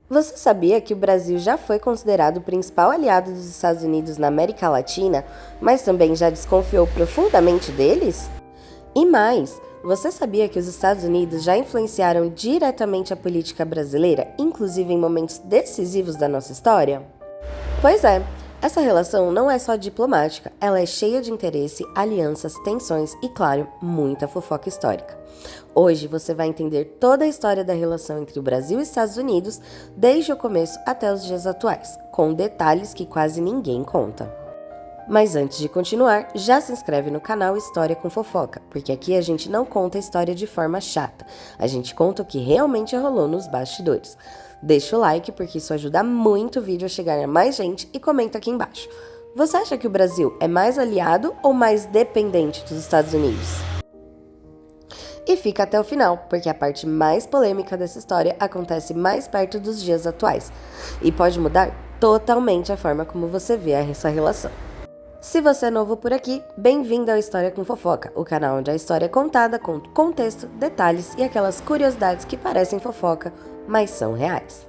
Você sabia que o Brasil já foi considerado o principal aliado dos Estados Unidos na América Latina, mas também já desconfiou profundamente deles? E mais, você sabia que os Estados Unidos já influenciaram diretamente a política brasileira, inclusive em momentos decisivos da nossa história? Pois é, essa relação não é só diplomática, ela é cheia de interesse, alianças, tensões e, claro, muita fofoca histórica. Hoje você vai entender toda a história da relação entre o Brasil e Estados Unidos, desde o começo até os dias atuais, com detalhes que quase ninguém conta. Mas antes de continuar, já se inscreve no canal História com Fofoca, porque aqui a gente não conta a história de forma chata, a gente conta o que realmente rolou nos bastidores. Deixa o like porque isso ajuda muito o vídeo a chegar a mais gente e comenta aqui embaixo. Você acha que o Brasil é mais aliado ou mais dependente dos Estados Unidos? E fica até o final, porque a parte mais polêmica dessa história acontece mais perto dos dias atuais e pode mudar totalmente a forma como você vê essa relação. Se você é novo por aqui, bem-vindo ao História com Fofoca, o canal onde a história é contada com contexto, detalhes e aquelas curiosidades que parecem fofoca, mas são reais.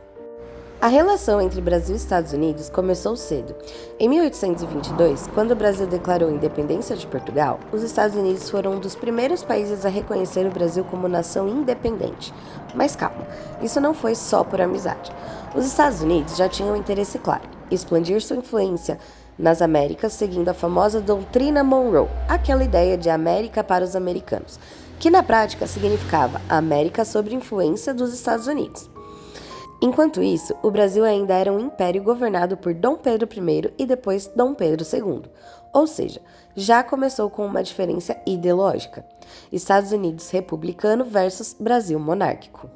A relação entre Brasil e Estados Unidos começou cedo. Em 1822, quando o Brasil declarou a independência de Portugal, os Estados Unidos foram um dos primeiros países a reconhecer o Brasil como nação independente. Mas calma, isso não foi só por amizade. Os Estados Unidos já tinham um interesse claro: expandir sua influência nas Américas, seguindo a famosa doutrina Monroe, aquela ideia de América para os americanos, que na prática significava América sob influência dos Estados Unidos. Enquanto isso, o Brasil ainda era um império governado por Dom Pedro I e depois Dom Pedro II, ou seja, já começou com uma diferença ideológica: Estados Unidos republicano versus Brasil monárquico.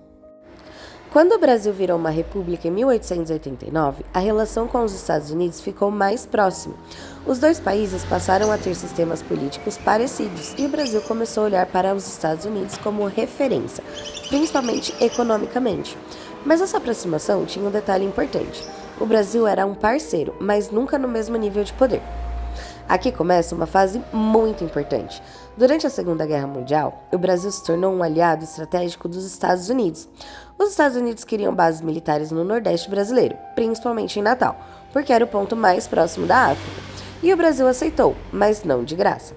Quando o Brasil virou uma república em 1889, a relação com os Estados Unidos ficou mais próxima. Os dois países passaram a ter sistemas políticos parecidos e o Brasil começou a olhar para os Estados Unidos como referência, principalmente economicamente. Mas essa aproximação tinha um detalhe importante: o Brasil era um parceiro, mas nunca no mesmo nível de poder. Aqui começa uma fase muito importante. Durante a Segunda Guerra Mundial, o Brasil se tornou um aliado estratégico dos Estados Unidos. Os Estados Unidos queriam bases militares no Nordeste brasileiro, principalmente em Natal, porque era o ponto mais próximo da África. E o Brasil aceitou, mas não de graça.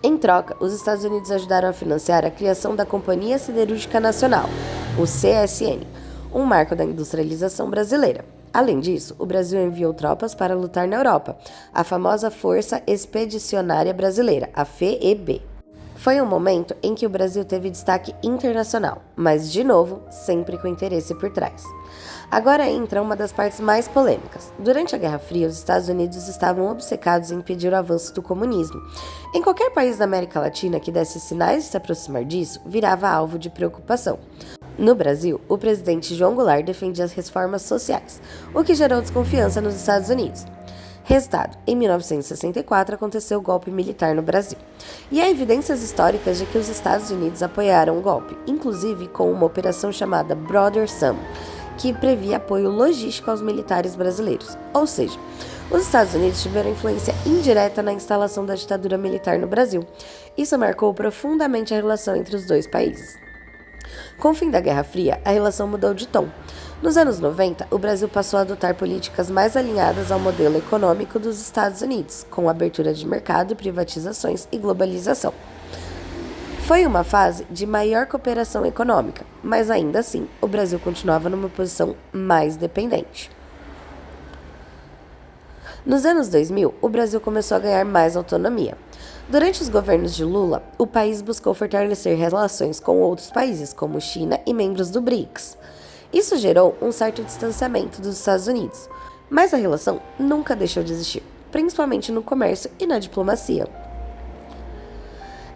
Em troca, os Estados Unidos ajudaram a financiar a criação da Companhia Siderúrgica Nacional, o CSN, um marco da industrialização brasileira. Além disso, o Brasil enviou tropas para lutar na Europa, a famosa Força Expedicionária Brasileira, a FEB. Foi um momento em que o Brasil teve destaque internacional, mas, de novo, sempre com interesse por trás. Agora entra uma das partes mais polêmicas. Durante a Guerra Fria, os Estados Unidos estavam obcecados em impedir o avanço do comunismo. Em qualquer país da América Latina que desse sinais de se aproximar disso, virava alvo de preocupação. No Brasil, o presidente João Goulart defendia as reformas sociais, o que gerou desconfiança nos Estados Unidos. Resultado: em 1964 aconteceu o golpe militar no Brasil. E há evidências históricas de que os Estados Unidos apoiaram o golpe, inclusive com uma operação chamada Brother Sam, que previa apoio logístico aos militares brasileiros. Ou seja, os Estados Unidos tiveram influência indireta na instalação da ditadura militar no Brasil. Isso marcou profundamente a relação entre os dois países. Com o fim da Guerra Fria, a relação mudou de tom. Nos anos 90, o Brasil passou a adotar políticas mais alinhadas ao modelo econômico dos Estados Unidos, com abertura de mercado, privatizações e globalização. Foi uma fase de maior cooperação econômica, mas ainda assim, o Brasil continuava numa posição mais dependente. Nos anos 2000, o Brasil começou a ganhar mais autonomia. Durante os governos de Lula, o país buscou fortalecer relações com outros países, como China e membros do BRICS. Isso gerou um certo distanciamento dos Estados Unidos, mas a relação nunca deixou de existir, principalmente no comércio e na diplomacia.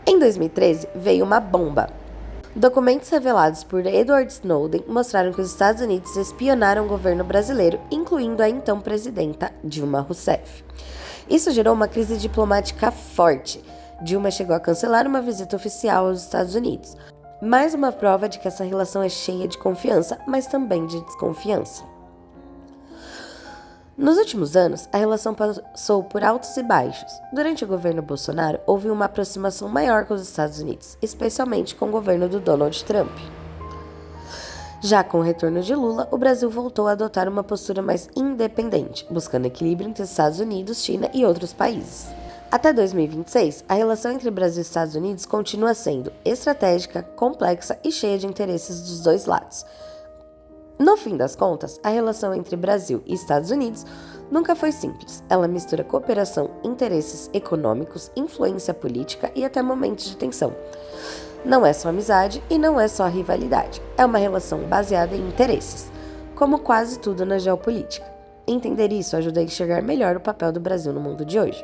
Em 2013, veio uma bomba. Documentos revelados por Edward Snowden mostraram que os Estados Unidos espionaram o governo brasileiro, incluindo a então presidenta Dilma Rousseff. Isso gerou uma crise diplomática forte. Dilma chegou a cancelar uma visita oficial aos Estados Unidos. Mais uma prova de que essa relação é cheia de confiança, mas também de desconfiança. Nos últimos anos, a relação passou por altos e baixos. Durante o governo Bolsonaro, houve uma aproximação maior com os Estados Unidos, especialmente com o governo do Donald Trump. Já com o retorno de Lula, o Brasil voltou a adotar uma postura mais independente, buscando equilíbrio entre Estados Unidos, China e outros países. Até 2026, a relação entre Brasil e Estados Unidos continua sendo estratégica, complexa e cheia de interesses dos dois lados. No fim das contas, a relação entre Brasil e Estados Unidos nunca foi simples. Ela mistura cooperação, interesses econômicos, influência política e até momentos de tensão. Não é só amizade e não é só rivalidade. É uma relação baseada em interesses, como quase tudo na geopolítica. Entender isso ajuda a enxergar melhor o papel do Brasil no mundo de hoje.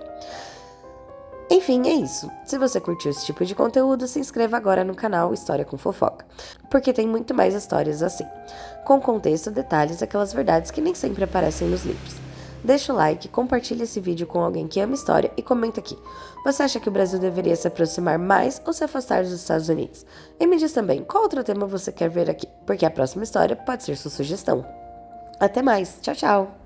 Enfim, é isso. Se você curtiu esse tipo de conteúdo, se inscreva agora no canal História com Fofoca, porque tem muito mais histórias assim, com contexto, detalhes e aquelas verdades que nem sempre aparecem nos livros. Deixa o like, compartilha esse vídeo com alguém que ama história e comenta aqui. Você acha que o Brasil deveria se aproximar mais ou se afastar dos Estados Unidos? E me diz também qual outro tema você quer ver aqui, porque a próxima história pode ser sua sugestão. Até mais, tchau, tchau!